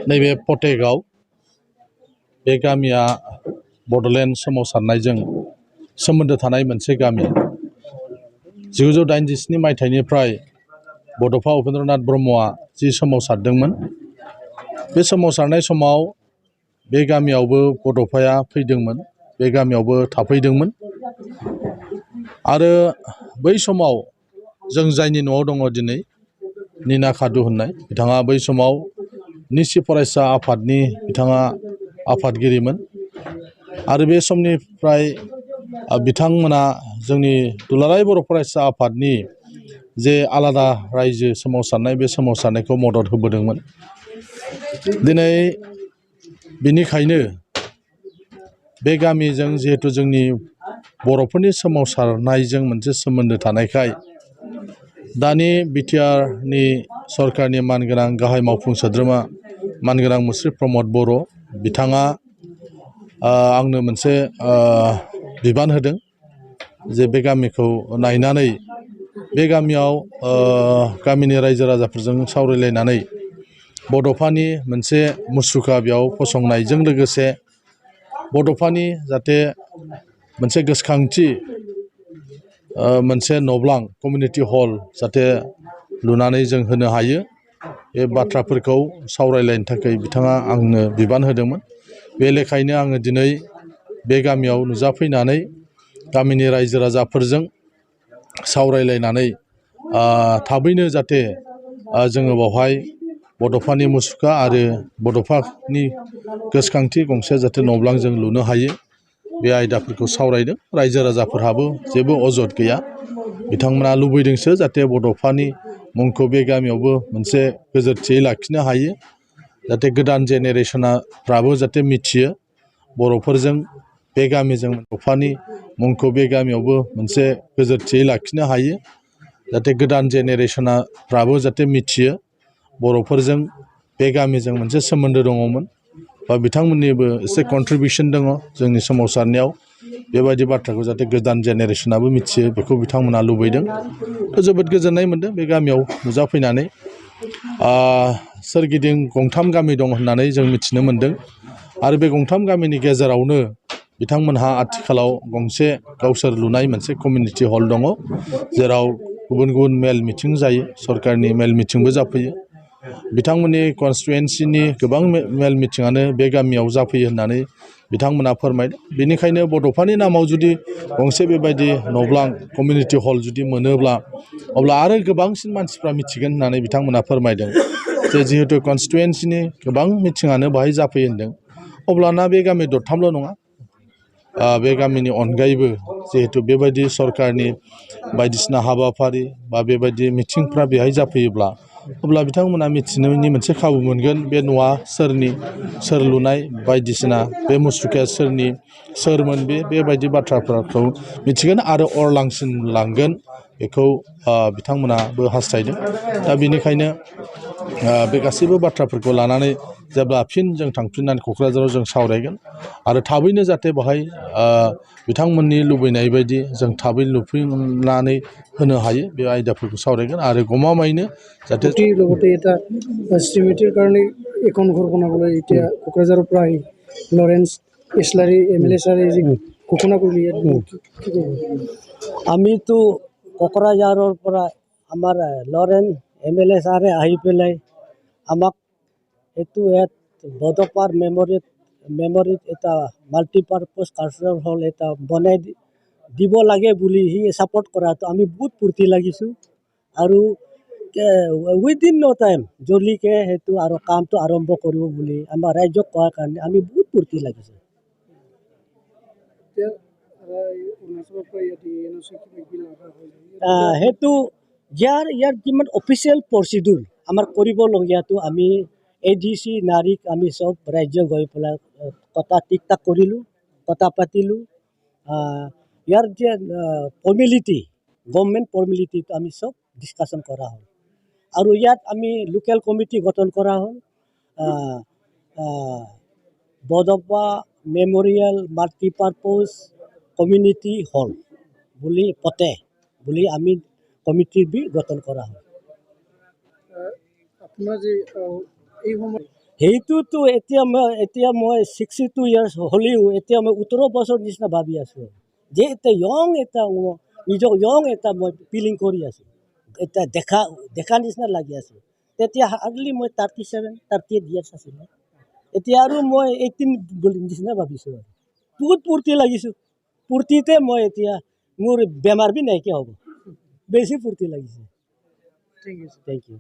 नैबे पटेगाव बे गामिया बड'लेण्ड सोमावसारनायजों सोमोन्दो थानाय मोनसे गामि 1987 मायथाइनिफ्राय बड'फा उपेन्द्रनाथ ब्रह्मआ जि सोमावसारदोंमोन बे सोमावसारनाय समाव बे गामियावबो बड'फाया फैदोंमोन बे गामियावबो थाफैदोंमोन आरो बै समाव जों जायनि न'आव दङ दिनै निना खादु होननाय बिथाङा बै समाव निसि फरायसा आफादनि बिथाङा आफादगिरिमोन आरो बे समनिफ्राय बिथांमोना जोंनि दुलाराय बर' फरायसा आफादनि जे आलादा रायजो सोमावसारनाय बे सोमावसारनायखौ मदद होबोदोंमोन दिनै बिनिखायनो बे गामिजों जिहेतु जोंनि बर'फोरनि सोमावसारनायजों मोनसे सोमोन्दो थानायखाय दानि बिटिआरनि सरकारनि मानगोनां गाहाय मावफुं सोद्रोमा मानगोनां मुस्रि प्रमद बर' बिथाङा आंनो मोनसे बिबान होदों जे बे गामिखौ नायनानै बे गामियाव गामिनि रायजो राजाफोरजों सावरायलायनानै बड'फानि मोनसे मुसुखा बेयाव फसंनायजों लोगोसे बड'फानि जाहाथे मोनसे गोसोखांथि मोनसे न'ब्लां कमिउनिटि हल जाहाथे लुनानै जों होनो हायो बे बाथ्राफोरखौ सावरायलायनो थाखाय बिथाङा आंनो बिबान होदोंमोन बे लेखायैनो आङो दिनै बे गामियाव नुजाफैनानै गामिनि रायजो राजाफोरजों सावरायलायनानै थाबैनो जाहाथे जोङो बावहाय बड'फानि मुसुखा आरो बड'फानि गोसोखांथि गंसे जाहाथे न'ब्लां जों लुनो हायो बे आयदाफोरखौ सावरायदों रायजो राजाफोरहाबो जेबो अजद गैया बिथांमोना लुबैदोंसो जाहाथे बड'फानि मुंखौ बे गामियावबो मोनसे गोजोरथियै लाखिनो हायो जाहाथे गोदान जेनेरेसनफ्राबो जाहाथे मिथियो बर'फोरजों बे गामिजों बड'फानि मुंखौ बे गामियावबो मोनसे गोजोरथियै लाखिनो हायो जाहाथे गोदान जेनेरेसनफ्राबो जाहाथे मिथियो बर'फोरजों बे गामिजों मोनसे सोमोन्दो दङमोन बा बिथांमोननिबो एसे कन्ट्रिबिउसन दङ जोंनि सोमावसारनायाव बेबायदि बाथ्राखौ जाहाथे गोदान जेनेरेसनाबो मिथियो बेखौ बिथांमोना लुबैदों जोबोद गोजोननाय मोनदों बे गामियाव नुजाफैनानै सोरगिदिं गंथाम गामि दं होननानै जों मिथिनो मोन्दों आरो बे गंथाम गामिनि गेजेरावनो बिथांमोनहा आथिखालाव गंसे गावसोर लुनाय मोनसे कमिउनिटि हल दङ जेराव गुबुन गुबुन मेल मिथिं जायो सरकारनि मेल मिथिंबो जाफैयो बिथांमोननि कनस्टिटुवेन्सिनि गोबां मेल मिथिङानो बे गामियाव जाफैयो होननानै बिथांमोना फोरमायदों बेनिखायनो बड'फानि नामाव जुदि गंसे बेबायदि न'ब्लां कमिउनिटि हल जुदि मोनोब्ला अब्ला आरो गोबांसिन मानसिफ्रा मिथिगोन होननानै बिथांमोना फोरमायदों जे जिहेतु कनस्टिटुवेन्सिनि गोबां मिथिङानो बाहाय जाफैयो होनदों अब्लाना बे गामि दरथामल' नङा बे गामिनि अनगायैबो जिहेतु बेबायदि सरकारनि बायदिसिना हाबाफारि बा बेबायदि मिथिंफ्रा बेहाय जाफैयोब्ला अब्ला बिथांमोना मिथिनायनि मोनसे खाबु मोनगोन बे न'आ सोरनि सोर लुनाय बायदिसिना बे मुसुखाया सोरनि सोरमोन बेबायदि बाथ्राफोरखौ मिथिगोन आरो अरलांसिन लांगोन बेखौ बिथांमोनाबो हास्थायदों दा बेनिखायनो बे गासैबो बाथ्राफोरखौ लानानै जेब्ला फिन जों थांफिननानै क'क्राझाराव जों सावरायगोन आरो थाबैनो जाहाथे बेहाय बिथांमोननि लुबैनाय बायदि जों थाबै लुफैनानै होनो हायो बे आयदाफोरखौ सावरायगोन आरो गमामायैनो যাতে লগতে এটা স্মৃতিৰ কাৰণে এখন ঘৰ বনাবলৈ এতিয়া কোকৰাঝাৰৰ পৰা আহি লৰেন্স ইছলাৰী এমএলএ ছাৰে যি ঘোষণা কৰিলে আমিতো কোকৰাঝাৰৰ পৰা আমাৰ লৰেন্স এমএলএ ছাৰে আহি পেলাই আমাক এইটো বড'ফাৰ মেমৰিত এটা মাল্টিপাৰ্পাছ কালচাৰেল হল এটা বনাই দিব লাগে বুলি সি ছাপোৰ্ট কৰাটো আমি বহুত ফূৰ্তি লাগিছোঁ আৰু উইদিন ন টাইম জলদিকে সেইটো আৰু কামটো আৰম্ভ কৰিব বুলি আমাৰ ৰাইজক কোৱাৰ কাৰণে আমি বহুত ফূৰ্তি লাগিছে সেইটো ইয়াৰ কিমান অফিচিয়েল প্ৰচিডিউৰ আমাৰ কৰিবলগীয়াটো আমি ADC নাৰীক আমি চব ৰাজ্য গৈ পেলাই কথা ঠিক ঠাক কৰিলোঁ কথা পাতিলোঁ ইয়াৰ যে ফৰ্মেলিটি গভৰ্ণমেণ্ট ফৰ্মেলিটিটো আমি চব ডিছকাশ্যন কৰা হ'ল আৰু ইয়াত আমি লোকেল কমিটি গঠন কৰা হ'ল বড'ফা মেমৰিয়েল মাল্টিপাৰ্পজ কমিউনিটি হল বুলি পতে বুলি আমি কমিটি গঠন কৰা হ'ল আপোনাৰ যে এই সময়ত সেইটোতো এতিয়া মই 62 ইয়াৰ্ছ হ'লেও এতিয়া মই 18 বছৰ নিচিনা ভাবি আছোঁ যে এতিয়া নিজক য়ং এটা মই ফিলিং কৰি আছোঁ এতিয়া দেখা নিচিনা লাগি আছোঁ তেতিয়া হাৰ্ডলি মই 38 ইয়াৰ্ছ আছিলোঁ এতিয়া আৰু মই 18 বুলি নিচিনা ভাবিছোঁ আৰু বহুত ফূৰ্তি লাগিছোঁ ফূৰ্তিতে মই এতিয়া মোৰ বেমাৰ বি নাইকিয়া হ'ব বেছি ফূৰ্তি লাগিছে ঠিক আছে থেংক ইউ